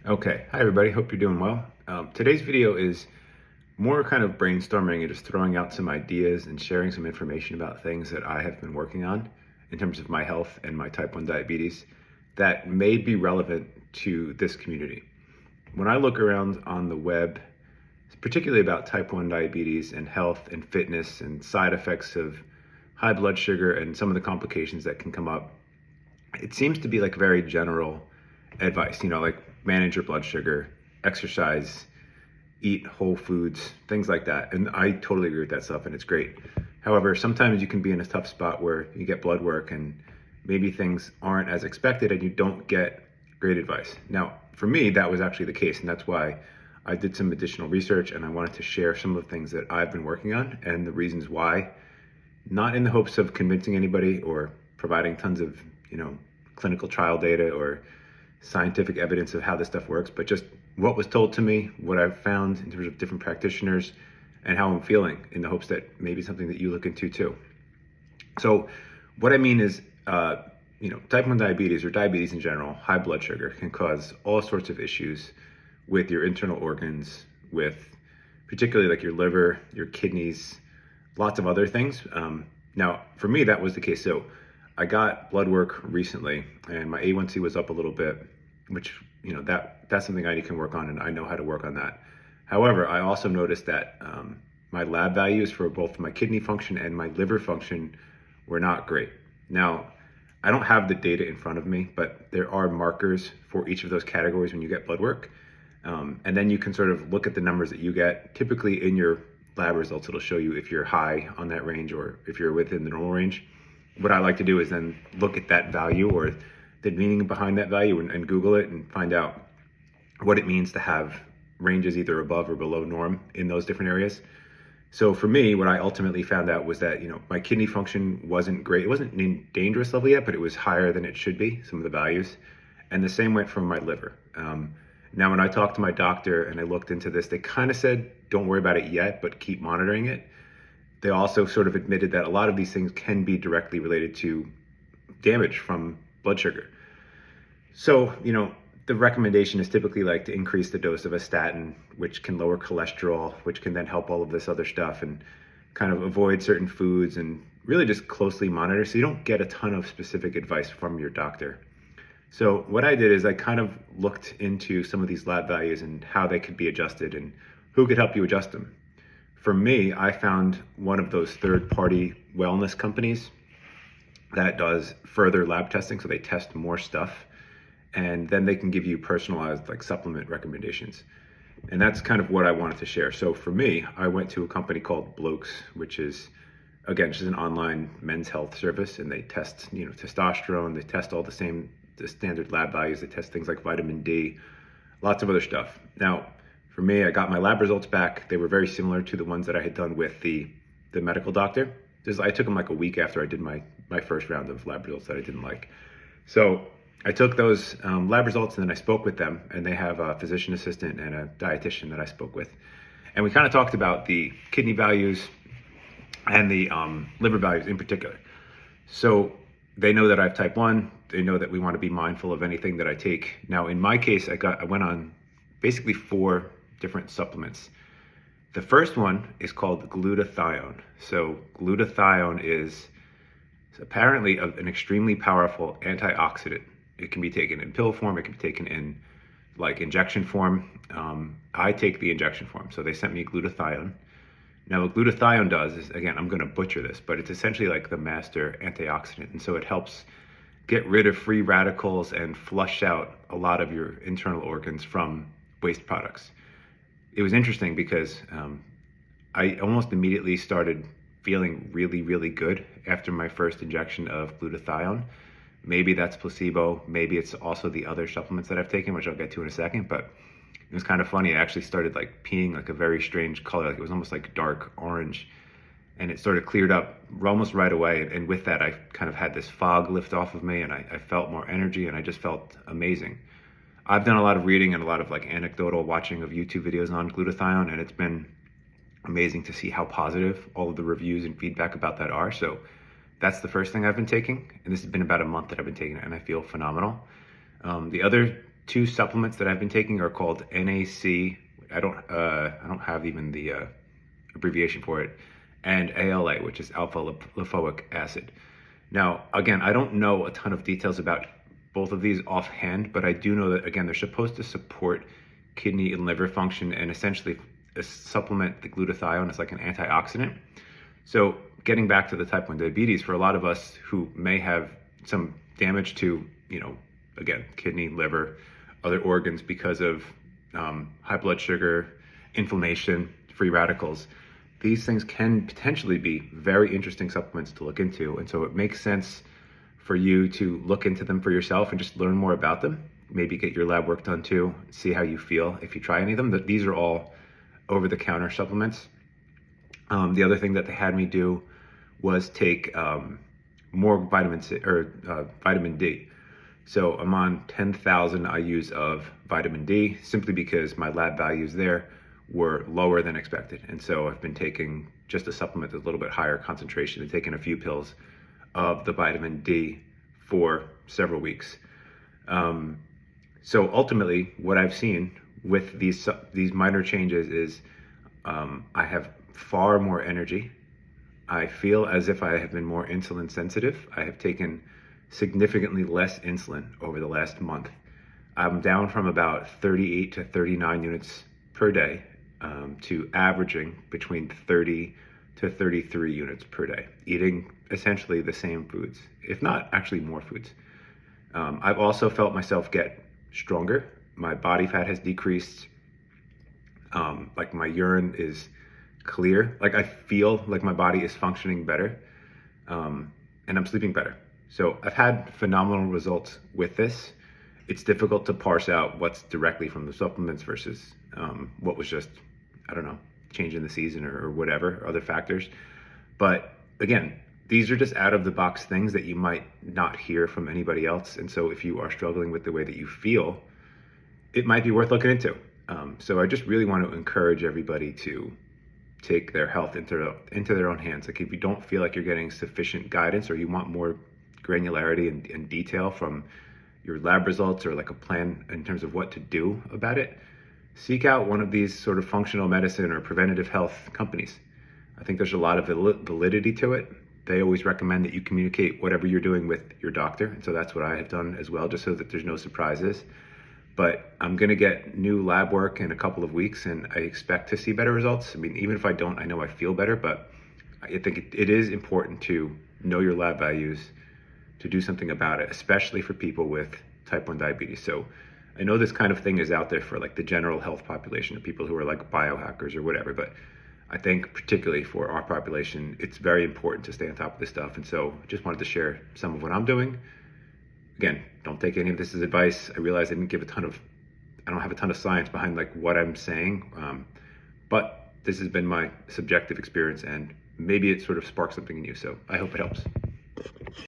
Okay, hi everybody, hope you're doing well. Today's video is more kind of brainstorming and just throwing out some ideas and sharing some information about things that I have been working on in terms of my health and my type 1 diabetes that may be relevant to this community. When I look around on the web, particularly about type 1 diabetes and health and fitness and side effects of high blood sugar and some of the complications that can come up, it seems to be like very general advice, like manage your blood sugar, exercise, eat whole foods, things like that. And I totally agree with that stuff and it's great. However, sometimes you can be in a tough spot where you get blood work and maybe things aren't as expected and you don't get great advice. Now, for me, that was actually the case. And that's why I did some additional research and I wanted to share some of the things that I've been working on and the reasons why, not in the hopes of convincing anybody or providing tons of, clinical trial data or scientific evidence of how this stuff works, but just what was told to me, what I've found in terms of different practitioners, and how I'm feeling in the hopes that maybe something that you look into too. So what I mean is, type 1 diabetes or diabetes in general, high blood sugar can cause all sorts of issues with your internal organs, with particularly like your liver, your kidneys, lots of other things. Now, for me, that was the case. So I got blood work recently and my A1C was up a little bit, which, that's something I can work on and I know how to work on that. However, I also noticed that my lab values for both my kidney function and my liver function were not great. Now, I don't have the data in front of me, but there are markers for each of those categories when you get blood work. And then you can sort of look at the numbers that you get. Typically in your lab results, it'll show you if you're high on that range or if you're within the normal range. What I like to do is then look at that value or the meaning behind that value and Google it and find out what it means to have ranges either above or below norm in those different areas. So for me, what I ultimately found out was that, my kidney function wasn't great. It wasn't in dangerous level yet, but it was higher than it should be, some of the values. And the same went for my liver. Now, when I talked to my doctor and I looked into this, they kind of said, don't worry about it yet, but keep monitoring it. They also sort of admitted that a lot of these things can be directly related to damage from blood sugar. So, the recommendation is typically like to increase the dose of a statin, which can lower cholesterol, which can then help all of this other stuff and kind of avoid certain foods and really just closely monitor so you don't get a ton of specific advice from your doctor. So what I did is I kind of looked into some of these lab values and how they could be adjusted and who could help you adjust them. For me, I found one of those third-party wellness companies that does further lab testing. So they test more stuff and then they can give you personalized like supplement recommendations. And that's kind of what I wanted to share. So for me, I went to a company called Blokes, which is, again, just an online men's health service. And they test, testosterone, they test all the standard lab values. They test things like vitamin D, lots of other stuff. Now, for me, I got my lab results back. They were very similar to the ones that I had done with the medical doctor. I took them like a week after I did my first round of lab results that I didn't like. So I took those lab results and then I spoke with them, and they have a physician assistant and a dietitian that I spoke with. And we kind of talked about the kidney values and the liver values in particular. So they know that I have type 1. They know that we want to be mindful of anything that I take. Now, in my case, I went on basically 4 different supplements. The first one is called glutathione. So glutathione is apparently an extremely powerful antioxidant. It can be taken in pill form. It can be taken in like injection form. I take the injection form. So they sent me glutathione. Now what glutathione does is, again, I'm going to butcher this, but it's essentially like the master antioxidant. And so it helps get rid of free radicals and flush out a lot of your internal organs from waste products. It was interesting because I almost immediately started feeling really, really good after my first injection of glutathione. Maybe that's placebo. Maybe it's also the other supplements that I've taken, which I'll get to in a second. But it was kind of funny. I actually started like peeing like a very strange color. Like it was almost like dark orange. And it sort of cleared up almost right away. And with that, I kind of had this fog lift off of me and I felt more energy and I just felt amazing. I've done a lot of reading and a lot of like anecdotal watching of YouTube videos on glutathione, and it's been amazing to see how positive all of the reviews and feedback about that are. So that's the first thing I've been taking, and this has been about a month that I've been taking it, and I feel phenomenal. The other two supplements that I've been taking are called NAC. I don't have even the abbreviation for it, and ALA, which is alpha lipoic acid. Now, again, I don't know a ton of details about both of these offhand, but I do know that, again, they're supposed to support kidney and liver function and essentially supplement the glutathione as like an antioxidant. So getting back to the type 1 diabetes, for a lot of us who may have some damage to, again, kidney, liver, other organs because of high blood sugar, inflammation, free radicals, these things can potentially be very interesting supplements to look into. And so it makes sense for you to look into them for yourself and just learn more about them. Maybe get your lab work done too, see how you feel if you try any of them. These are all over-the-counter supplements. The other thing that they had me do was take more vitamin C, or vitamin D. So I'm on 10,000 IUs of vitamin D simply because my lab values there were lower than expected. And so I've been taking just a supplement with a little bit higher concentration and taking a few pills of the vitamin D for several weeks. So ultimately, what I've seen with these minor changes is I have far more energy. I feel as if I have been more insulin sensitive. I have taken significantly less insulin over the last month. I'm down from about 38 to 39 units per day to averaging between 30 to 33 units per day, eating essentially the same foods, if not actually more foods. I've also felt myself get stronger. My body fat has decreased. Like my urine is clear. Like I feel like my body is functioning better, and I'm sleeping better. So I've had phenomenal results with this. It's difficult to parse out what's directly from the supplements versus what was just, I don't know, change in the season or whatever, other factors. But again, these are just out of the box things that you might not hear from anybody else. And so if you are struggling with the way that you feel, it might be worth looking into. So I just really want to encourage everybody to take their health into their own hands. Like if you don't feel like you're getting sufficient guidance or you want more granularity and detail from your lab results or like a plan in terms of what to do about it, seek out one of these sort of functional medicine or preventative health companies. I think there's a lot of validity to it. They always recommend that you communicate whatever you're doing with your doctor. And so that's what I have done as well, just so that there's no surprises. But I'm going to get new lab work in a couple of weeks and I expect to see better results. I mean, even if I don't, I know I feel better, but I think it is important to know your lab values, to do something about it, especially for people with type 1 diabetes. So I know this kind of thing is out there for like the general health population of people who are like biohackers or whatever, but I think particularly for our population, it's very important to stay on top of this stuff. And so I just wanted to share some of what I'm doing. Again, don't take any of this as advice. I realize I don't have a ton of science behind like what I'm saying, but this has been my subjective experience and maybe it sort of sparks something in you. So I hope it helps.